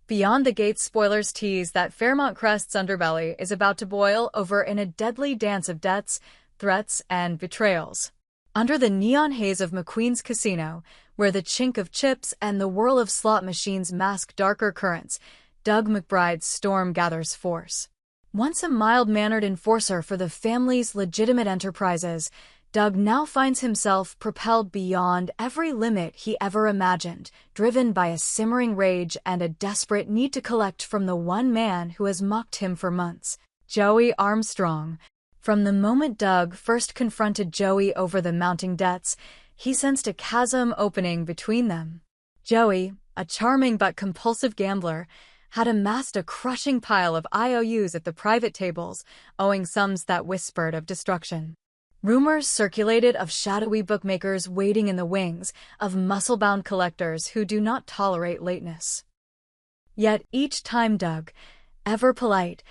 Beyond the gates, spoilers tease that Fairmont Crest's underbelly is about to boil over in a deadly dance of debts, threats, and betrayals. Under the neon haze of McQueen's casino, where the chink of chips and the whirl of slot machines mask darker currents, Doug McBride's storm gathers force. Once a mild-mannered enforcer for the family's legitimate enterprises, Doug now finds himself propelled beyond every limit he ever imagined, driven by a simmering rage and a desperate need to collect from the one man who has mocked him for months, Joey Armstrong. From the moment Doug first confronted Joey over the mounting debts, he sensed a chasm opening between them. Joey, a charming but compulsive gambler, had amassed a crushing pile of IOUs at the private tables, owing sums that whispered of destruction. Rumors circulated of shadowy bookmakers waiting in the wings, of muscle-bound collectors who do not tolerate lateness. Yet each time Doug, ever polite,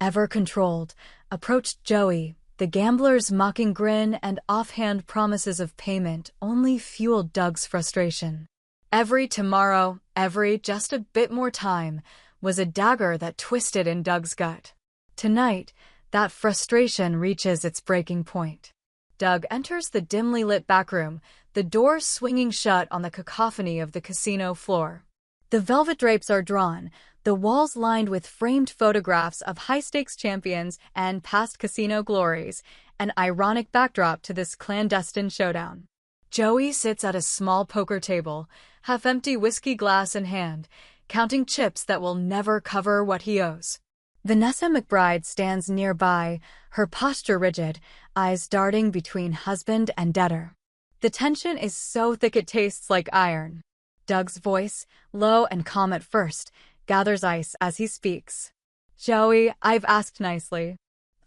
ever controlled, approached Joey, the gambler's mocking grin and offhand promises of payment only fueled Doug's frustration. Every tomorrow, every just a bit more time, was a dagger that twisted in Doug's gut. Tonight, that frustration reaches its breaking point. Doug enters the dimly lit backroom, the doors swinging shut on the cacophony of the casino floor. The velvet drapes are drawn, the walls lined with framed photographs of high-stakes champions and past casino glories, an ironic backdrop to this clandestine showdown. Joey sits at a small poker table, half-empty whiskey glass in hand, counting chips that will never cover what he owes. Vanessa McBride stands nearby, her posture rigid, eyes darting between husband and debtor. The tension is so thick it tastes like iron. Doug's voice, low and calm at first, gathers ice as he speaks. Joey, I've asked nicely.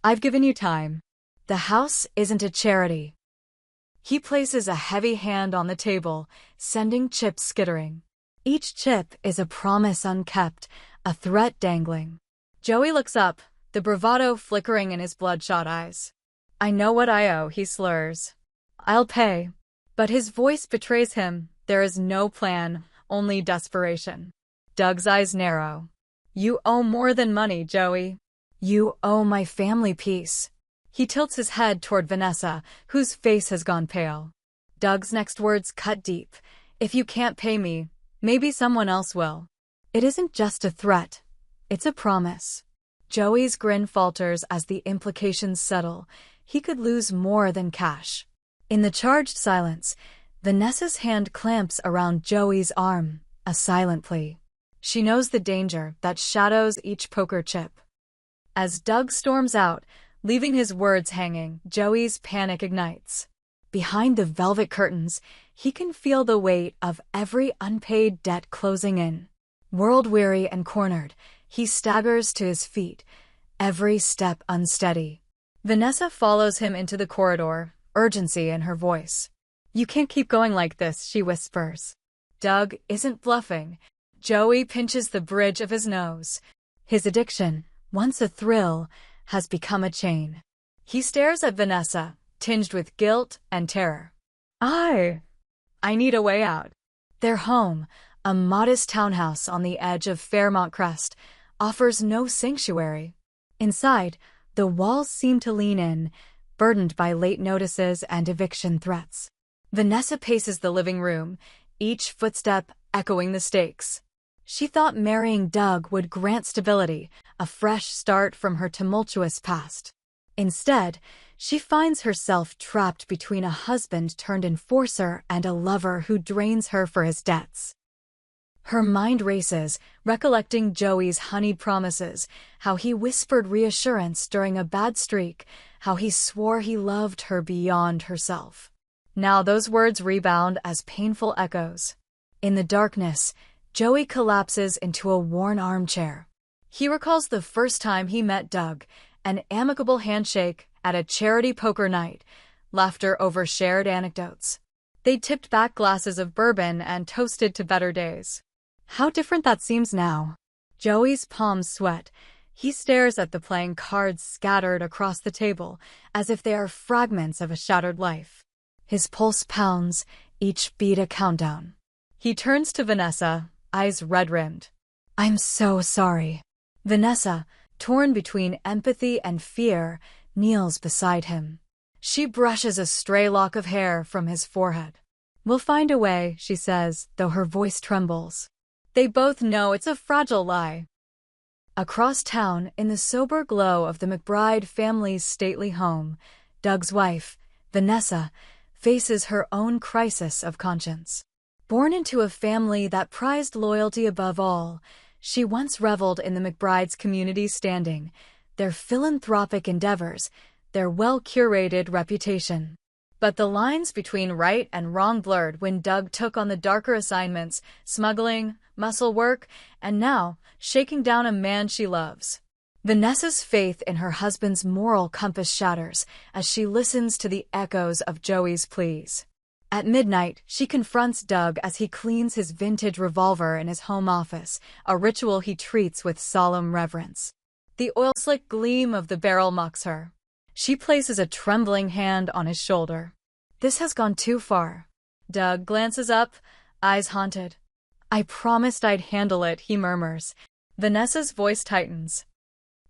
I've given you time. The house isn't a charity. He places a heavy hand on the table, sending chips skittering. Each chip is a promise unkept, a threat dangling. Joey looks up, the bravado flickering in his bloodshot eyes. I know what I owe, he slurs. I'll pay. But his voice betrays him. There is no plan, only desperation. Doug's eyes narrow. You owe more than money, Joey. You owe my family peace. He tilts his head toward Vanessa, whose face has gone pale. Doug's next words cut deep. If you can't pay me, maybe someone else will. It isn't just a threat. It's a promise. Joey's grin falters as the implications settle. He could lose more than cash. In the charged silence, Vanessa's hand clamps around Joey's arm, a silent plea. She knows the danger that shadows each poker chip. As Doug storms out, leaving his words hanging, Joey's panic ignites. Behind the velvet curtains, he can feel the weight of every unpaid debt closing in. World-weary and cornered, he staggers to his feet, every step unsteady. Vanessa follows him into the corridor, urgency in her voice. You can't keep going like this, she whispers. Doug isn't bluffing. Joey pinches the bridge of his nose. His addiction, once a thrill, has become a chain. He stares at Vanessa, tinged with guilt and terror. I need a way out. Their home, a modest townhouse on the edge of Fairmont Crest, offers no sanctuary. Inside, the walls seem to lean in, burdened by late notices and eviction threats. Vanessa paces the living room, each footstep echoing the stakes. She thought marrying Doug would grant stability, a fresh start from her tumultuous past. Instead, she finds herself trapped between a husband-turned-enforcer and a lover who drains her for his debts. Her mind races, recollecting Joey's honeyed promises, how he whispered reassurance during a bad streak, how he swore he loved her beyond herself. Now those words rebound as painful echoes. In the darkness, Joey collapses into a worn armchair. He recalls the first time he met Doug, an amicable handshake at a charity poker night, laughter over shared anecdotes. They tipped back glasses of bourbon and toasted to better days. How different that seems now. Joey's palms sweat. He stares at the playing cards scattered across the table, as if they are fragments of a shattered life. His pulse pounds, each beat a countdown. He turns to Vanessa, eyes red-rimmed. I'm so sorry. Vanessa, torn between empathy and fear, kneels beside him. She brushes a stray lock of hair from his forehead. We'll find a way, she says, though her voice trembles. They both know it's a fragile lie. Across town, in the sober glow of the McBride family's stately home, Doug's wife, Vanessa, faces her own crisis of conscience. Born into a family that prized loyalty above all, she once reveled in the McBride's community standing, their philanthropic endeavors, their well-curated reputation. But the lines between right and wrong blurred when Doug took on the darker assignments, smuggling, muscle work, and now, shaking down a man she loves. Vanessa's faith in her husband's moral compass shatters as she listens to the echoes of Joey's pleas. At midnight, she confronts Doug as he cleans his vintage revolver in his home office, a ritual he treats with solemn reverence. The oil-slick gleam of the barrel mocks her. She places a trembling hand on his shoulder. This has gone too far. Doug glances up, eyes haunted. I promised I'd handle it, he murmurs. Vanessa's voice tightens.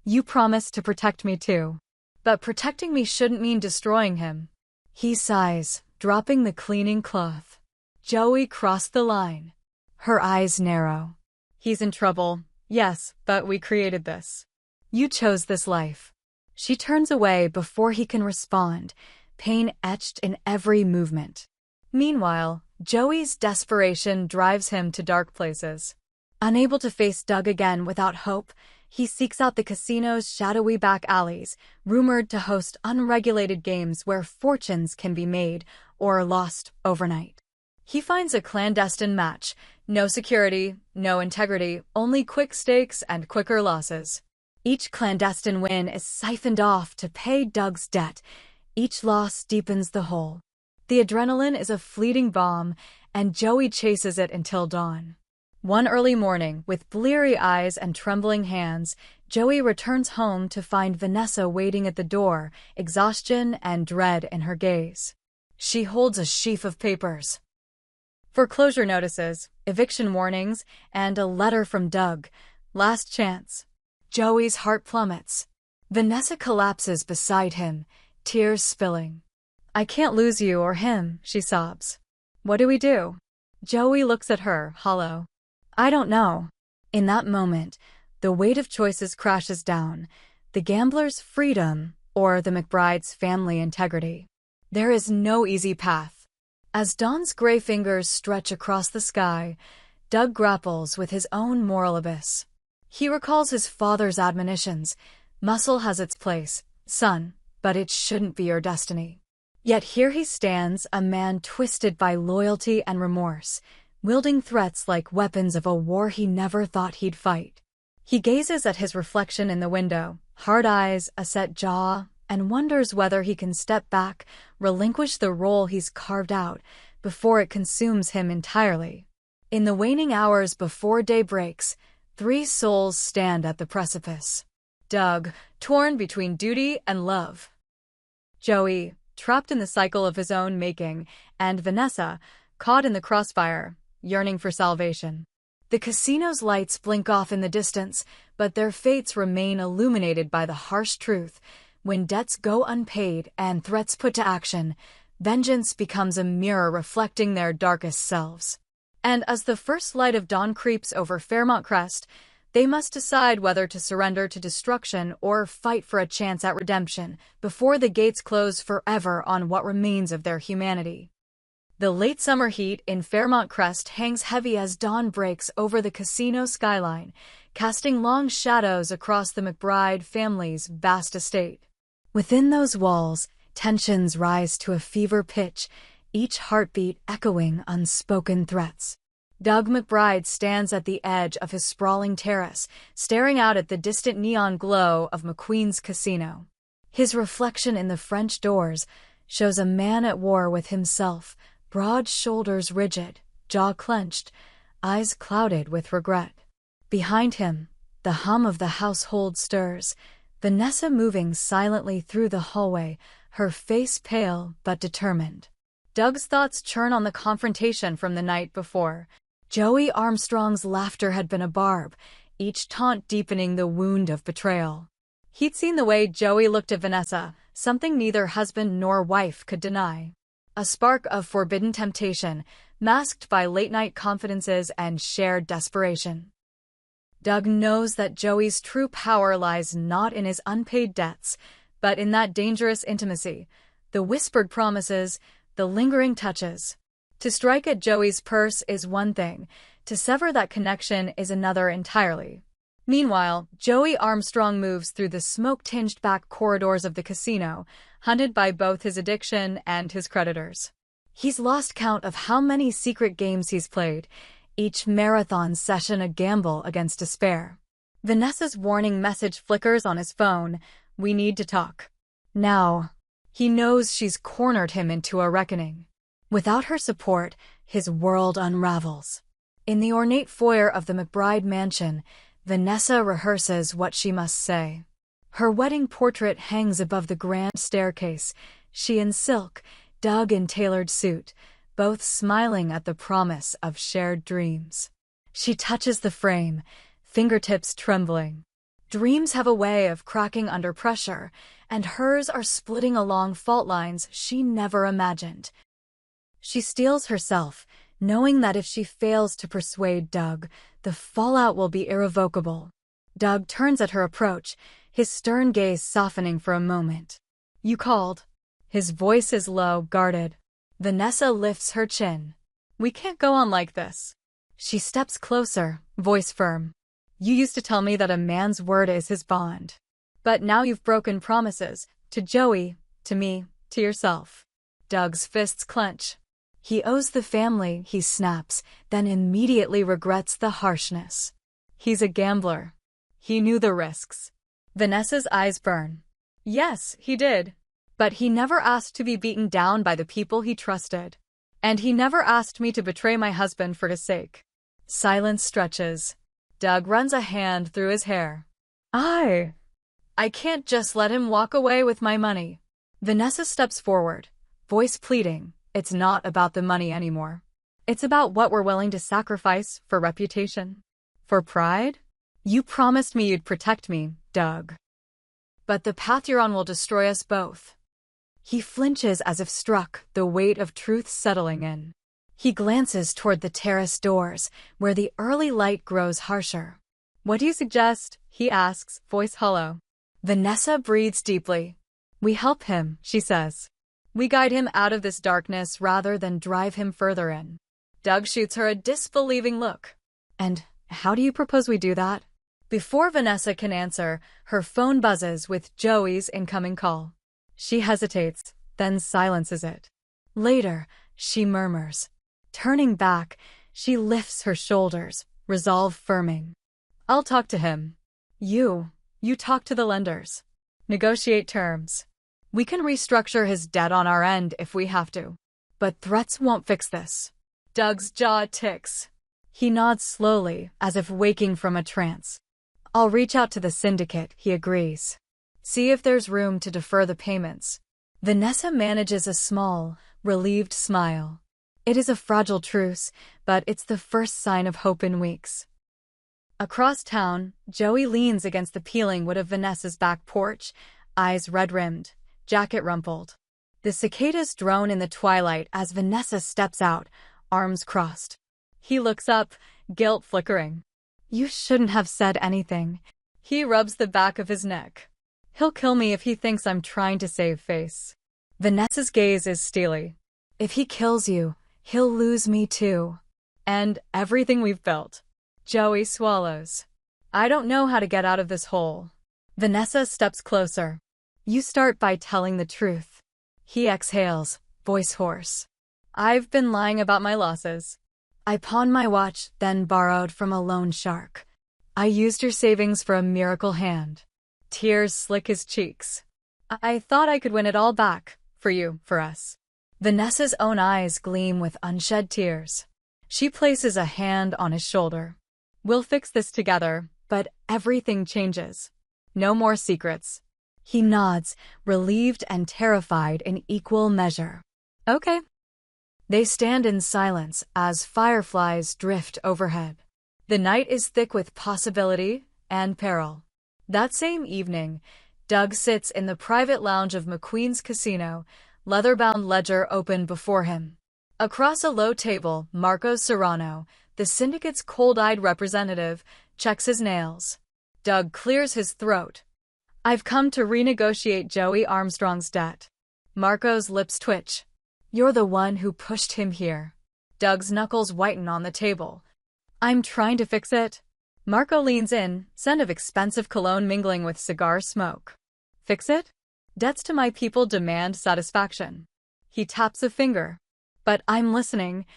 You promised to protect me too. But protecting me shouldn't mean destroying him. He sighs, dropping the cleaning cloth. Joey crossed the line. Her eyes narrow. He's in trouble, yes, but we created this. You chose this life. She turns away before he can respond, pain etched in every movement. Meanwhile, Joey's desperation drives him to dark places. Unable to face Doug again without hope, he seeks out the casino's shadowy back alleys, rumored to host unregulated games where fortunes can be made or lost overnight. He finds a clandestine match. No security, no integrity, only quick stakes and quicker losses. Each clandestine win is siphoned off to pay Doug's debt. Each loss deepens the hole. The adrenaline is a fleeting bomb, and Joey chases it until dawn. One early morning, with bleary eyes and trembling hands, Joey returns home to find Vanessa waiting at the door, exhaustion and dread in her gaze. She holds a sheaf of papers. Foreclosure notices, eviction warnings, and a letter from Doug. Last chance. Joey's heart plummets. Vanessa collapses beside him, tears spilling. I can't lose you or him, she sobs. What do we do? Joey looks at her, hollow. I don't know. In that moment, the weight of choices crashes down, the gambler's freedom or the McBride's family integrity. There is no easy path. As dawn's gray fingers stretch across the sky, Doug grapples with his own moral abyss. He recalls his father's admonitions. Muscle has its place, son, but it shouldn't be your destiny. Yet here he stands, a man twisted by loyalty and remorse, wielding threats like weapons of a war he never thought he'd fight. He gazes at his reflection in the window, hard eyes, a set jaw, and wonders whether he can step back, relinquish the role he's carved out, before it consumes him entirely. In the waning hours before day breaks, three souls stand at the precipice. Doug, torn between duty and love. Joey, trapped in the cycle of his own making, and Vanessa, caught in the crossfire, yearning for salvation. The casino's lights blink off in the distance, but their fates remain illuminated by the harsh truth. When debts go unpaid and threats put to action, vengeance becomes a mirror reflecting their darkest selves. And as the first light of dawn creeps over Fairmont Crest, they must decide whether to surrender to destruction or fight for a chance at redemption before the gates close forever on what remains of their humanity. The late summer heat in Fairmont Crest hangs heavy as dawn breaks over the casino skyline, casting long shadows across the McBride family's vast estate. Within those walls, tensions rise to a fever pitch, each heartbeat echoing unspoken threats. Doug McBride stands at the edge of his sprawling terrace, staring out at the distant neon glow of McQueen's casino. His reflection in the French doors shows a man at war with himself, broad shoulders rigid, jaw clenched, eyes clouded with regret. Behind him, the hum of the household stirs, Vanessa moving silently through the hallway, her face pale but determined. Doug's thoughts churn on the confrontation from the night before. Joey Armstrong's laughter had been a barb, each taunt deepening the wound of betrayal. He'd seen the way Joey looked at Vanessa, something neither husband nor wife could deny. A spark of forbidden temptation, masked by late-night confidences and shared desperation. Doug knows that Joey's true power lies not in his unpaid debts, but in that dangerous intimacy, the whispered promises, the lingering touches. To strike at Joey's purse is one thing, to sever that connection is another entirely. Meanwhile, Joey Armstrong moves through the smoke-tinged back corridors of the casino, hunted by both his addiction and his creditors. He's lost count of how many secret games he's played, each marathon session a gamble against despair. Vanessa's warning message flickers on his phone. We need to talk. Now. He knows she's cornered him into a reckoning. Without her support, his world unravels. In the ornate foyer of the McBride mansion, Vanessa rehearses what she must say. Her wedding portrait hangs above the grand staircase, she in silk, Doug in tailored suit, both smiling at the promise of shared dreams. She touches the frame, fingertips trembling. Dreams have a way of cracking under pressure, and hers are splitting along fault lines she never imagined. She steels herself, knowing that if she fails to persuade Doug, the fallout will be irrevocable. Doug turns at her approach, his stern gaze softening for a moment. You called. His voice is low, guarded. Vanessa lifts her chin. We can't go on like this. She steps closer, voice firm. You used to tell me that a man's word is his bond. But now you've broken promises, to Joey, to me, to yourself. Doug's fists clench. He owes the family, he snaps, then immediately regrets the harshness. He's a gambler. He knew the risks. Vanessa's eyes burn. Yes, he did. But he never asked to be beaten down by the people he trusted. And he never asked me to betray my husband for his sake. Silence stretches. Doug runs a hand through his hair. I can't just let him walk away with my money. Vanessa steps forward, voice pleading. It's not about the money anymore. It's about what we're willing to sacrifice for reputation. For pride? You promised me you'd protect me, Doug. But the path you're on will destroy us both. He flinches as if struck, the weight of truth settling in. He glances toward the terrace doors, where the early light grows harsher. What do you suggest? He asks, voice hollow. Vanessa breathes deeply. We help him, she says. We guide him out of this darkness rather than drive him further in. Doug shoots her a disbelieving look. And how do you propose we do that? Before Vanessa can answer, her phone buzzes with Joey's incoming call. She hesitates, then silences it. Later, she murmurs. Turning back, she lifts her shoulders, resolve firming. I'll talk to him. You talk to the lenders. Negotiate terms. We can restructure his debt on our end if we have to. But threats won't fix this. Doug's jaw ticks. He nods slowly, as if waking from a trance. I'll reach out to the syndicate, he agrees. See if there's room to defer the payments. Vanessa manages a small, relieved smile. It is a fragile truce, but it's the first sign of hope in weeks. Across town, Joey leans against the peeling wood of Vanessa's back porch, eyes red-rimmed, jacket rumpled. The cicadas drone in the twilight as Vanessa steps out, arms crossed. He looks up, guilt flickering. You shouldn't have said anything. He rubs the back of his neck. He'll kill me if he thinks I'm trying to save face. Vanessa's gaze is steely. If he kills you, he'll lose me too. And everything we've built. Joey swallows. I don't know how to get out of this hole. Vanessa steps closer. You start by telling the truth. He exhales, voice hoarse. I've been lying about my losses. I pawned my watch, then borrowed from a loan shark. I used your savings for a miracle hand. Tears slick his cheeks. I thought I could win it all back. For you, for us. Vanessa's own eyes gleam with unshed tears. She places a hand on his shoulder. We'll fix this together, but everything changes. No more secrets. He nods, relieved and terrified in equal measure. Okay. They stand in silence as fireflies drift overhead. The night is thick with possibility and peril. That same evening, Doug sits in the private lounge of McQueen's casino, leather-bound ledger open before him. Across a low table, Marcos Serrano, the syndicate's cold-eyed representative, checks his nails. Doug clears his throat. "I've come to renegotiate Joey Armstrong's debt." Marco's lips twitch. "You're the one who pushed him here." Doug's knuckles whiten on the table. "I'm trying to fix it." Marco leans in, scent of expensive cologne mingling with cigar smoke. "Fix it? Debts to my people demand satisfaction." He taps a finger. "But I'm listening."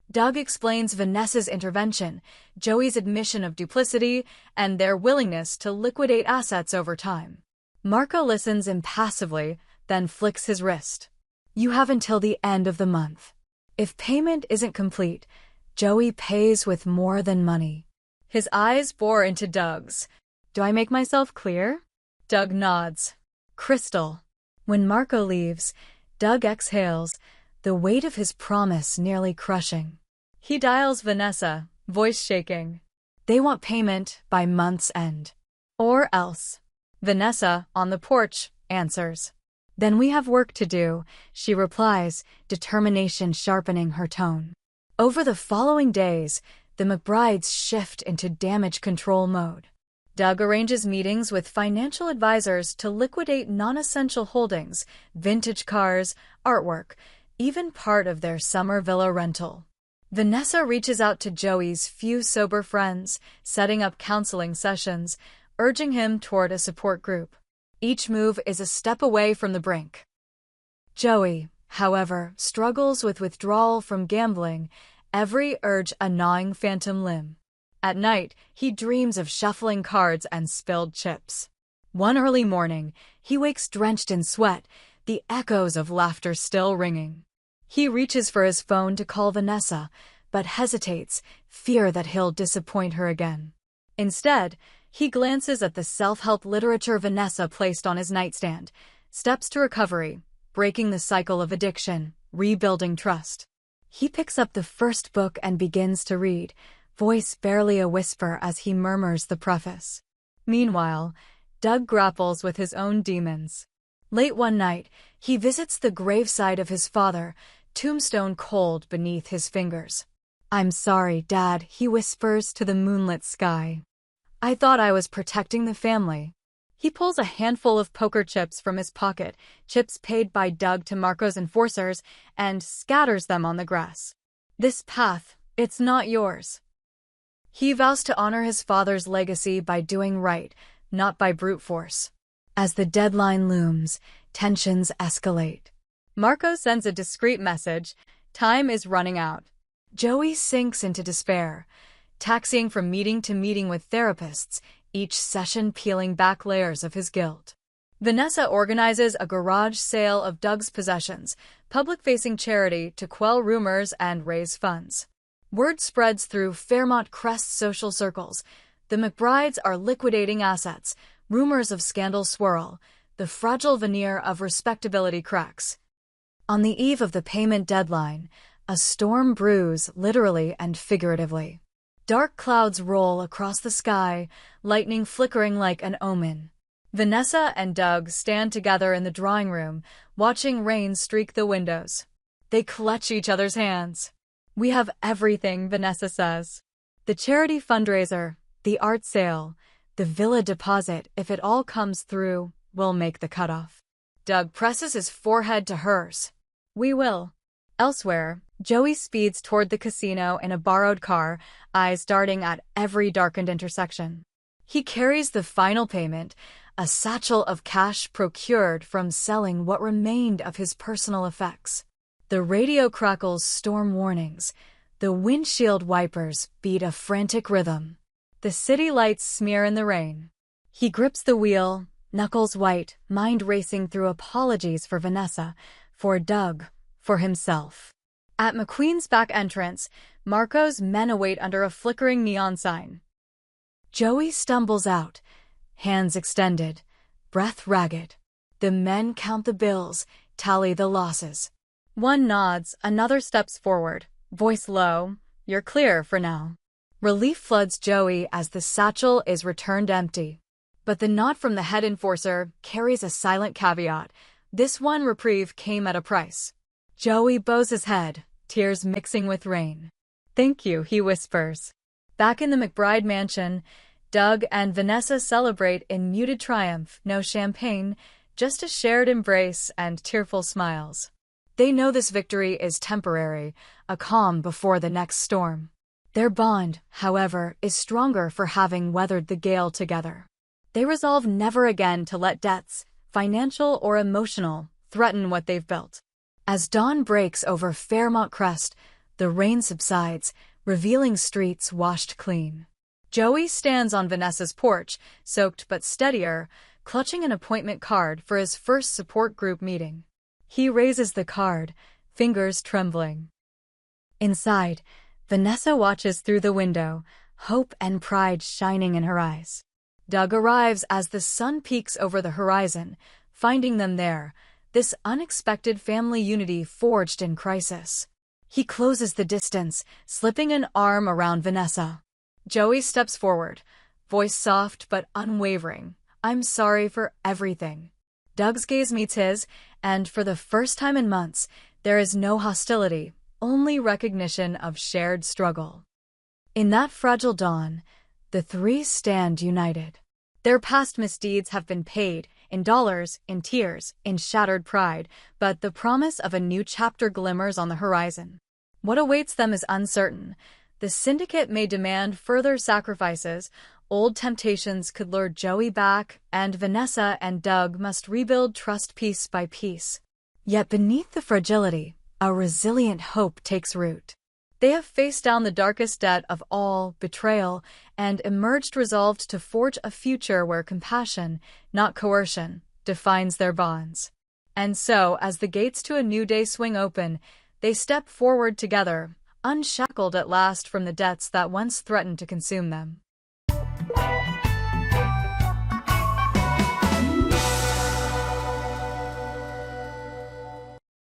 Doug explains Vanessa's intervention, Joey's admission of duplicity, and their willingness to liquidate assets over time. Marco listens impassively, then flicks his wrist. "You have until the end of the month. If payment isn't complete, Joey pays with more than money." His eyes bore into Doug's. "Do I make myself clear?" Doug nods. "Crystal." When Marco leaves, Doug exhales, the weight of his promise nearly crushing. He dials Vanessa, voice shaking. "They want payment by month's end. Or else." Vanessa, on the porch, answers. "Then we have work to do," she replies, determination sharpening her tone. Over the following days, the McBrides shift into damage control mode. Doug arranges meetings with financial advisors to liquidate non-essential holdings, vintage cars, artwork, even part of their summer villa rental. Vanessa reaches out to Joey's few sober friends, setting up counseling sessions, urging him toward a support group. Each move is a step away from the brink. Joey, however, struggles with withdrawal from gambling, every urge a gnawing phantom limb. At night, he dreams of shuffling cards and spilled chips. One early morning, he wakes drenched in sweat, the echoes of laughter still ringing. He reaches for his phone to call Vanessa, but hesitates, fear that he'll disappoint her again. Instead, he glances at the self-help literature Vanessa placed on his nightstand, Steps to Recovery, Breaking the Cycle of Addiction, Rebuilding Trust. He picks up the first book and begins to read, voice barely a whisper as he murmurs the preface. Meanwhile, Doug grapples with his own demons. Late one night, he visits the graveside of his father, tombstone cold beneath his fingers. "I'm sorry, Dad," he whispers to the moonlit sky. "I thought I was protecting the family." He pulls a handful of poker chips from his pocket, chips paid by Doug to Marco's enforcers, and scatters them on the grass. "This path, it's not yours." He vows to honor his father's legacy by doing right, not by brute force. As the deadline looms, tensions escalate. Marco sends a discreet message. Time is running out. Joey sinks into despair, taxiing from meeting to meeting with therapists, each session peeling back layers of his guilt. Vanessa organizes a garage sale of Doug's possessions, public-facing charity to quell rumors and raise funds. Word spreads through Fairmont Crest social circles. The McBrides are liquidating assets, rumors of scandal swirl, the fragile veneer of respectability cracks. On the eve of the payment deadline, a storm brews literally and figuratively. Dark clouds roll across the sky, lightning flickering like an omen. Vanessa and Doug stand together in the drawing room, watching rain streak the windows. They clutch each other's hands. "We have everything," Vanessa says. The charity fundraiser, the art sale, the villa deposit, if it all comes through, will make the cutoff. Doug presses his forehead to hers. "We will." Elsewhere, Joey speeds toward the casino in a borrowed car, eyes darting at every darkened intersection. He carries the final payment, a satchel of cash procured from selling what remained of his personal effects. The radio crackles storm warnings. The windshield wipers beat a frantic rhythm. The city lights smear in the rain. He grips the wheel, knuckles white, mind racing through apologies for Vanessa, for Doug, for himself. At McQueen's back entrance, Marco's men await under a flickering neon sign. Joey stumbles out, hands extended, breath ragged. The men count the bills, tally the losses. One nods, another steps forward, voice low, "You're clear for now." Relief floods Joey as the satchel is returned empty. But the nod from the head enforcer carries a silent caveat. This one reprieve came at a price. Joey bows his head, tears mixing with rain. "Thank you," he whispers. Back in the McBride mansion, Doug and Vanessa celebrate in muted triumph. No champagne, just a shared embrace and tearful smiles. They know this victory is temporary, a calm before the next storm. Their bond, however, is stronger for having weathered the gale together. They resolve never again to let debts, financial or emotional, threaten what they've built. As dawn breaks over Fairmont Crest, the rain subsides, revealing streets washed clean. Joey stands on Vanessa's porch, soaked but steadier, clutching an appointment card for his first support group meeting. He raises the card, fingers trembling. Inside, Vanessa watches through the window, hope and pride shining in her eyes. Doug arrives as the sun peaks over the horizon, finding them there, this unexpected family unity forged in crisis. He closes the distance, slipping an arm around Vanessa. Joey steps forward, voice soft but unwavering. "I'm sorry for everything." Doug's gaze meets his, and for the first time in months, there is no hostility, only recognition of shared struggle. In that fragile dawn, the three stand united. Their past misdeeds have been paid, in dollars, in tears, in shattered pride, but the promise of a new chapter glimmers on the horizon. What awaits them is uncertain. The syndicate may demand further sacrifices, old temptations could lure Joey back, and Vanessa and Doug must rebuild trust piece by piece. Yet beneath the fragility, a resilient hope takes root. They have faced down the darkest debt of all, betrayal, and emerged resolved to forge a future where compassion, not coercion, defines their bonds. And so, as the gates to a new day swing open, they step forward together, unshackled at last from the debts that once threatened to consume them.